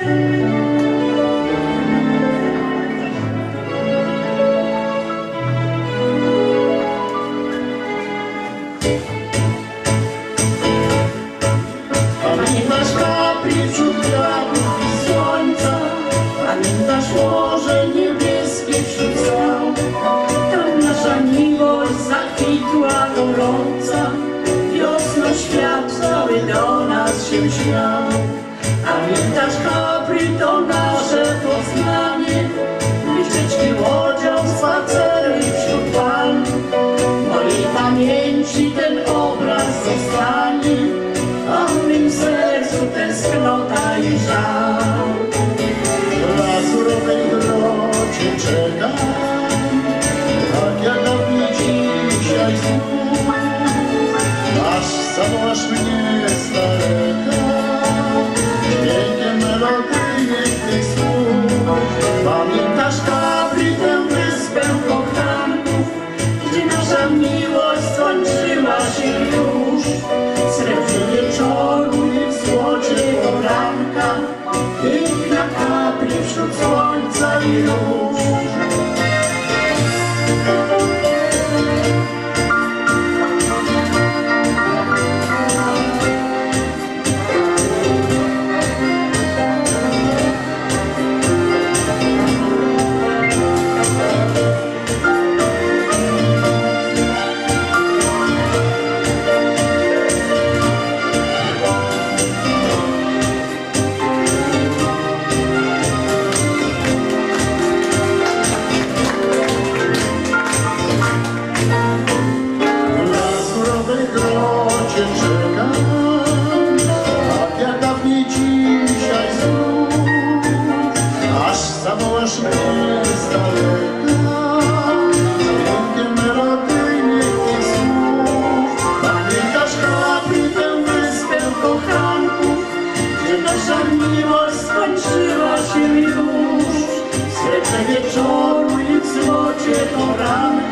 Pamiętasz Capri wśród kwiatów i słońca, pamiętasz morze niebieskie wśród skał. Tam nasza miłość zakwitła gorąca, wiosną świat cały do nas się śmiał. Pamiętasz Capri, to nasze Poznanie, wycieczki łodzią, spacery wśród palm. W mojej pamięci ten obraz zostanie, a w mym sercu tęsknota i żal. W lazurowej grocie czekam, tak jak dawniej dzisiaj znów, aż zawołasz mnie z daleka, dźwiękiem melodyjnych tych słów. Pamiętasz Capri, tę wyspę kochanków, gdzie nasza miłość skończyła się już. W srebrze wieczoru i w złocie poranka, piękna Capri wśród słońca i róż. Czekam, tak jak dawniej dzisiaj znów, aż zawołasz mnie z daleka, dźwiękiem melodyjnych tych słów. Pamiętasz Capri, tę wyspę kochanków, gdzie nasza miłość skończyła się już. W srebrze wieczoru i w złocie poranka,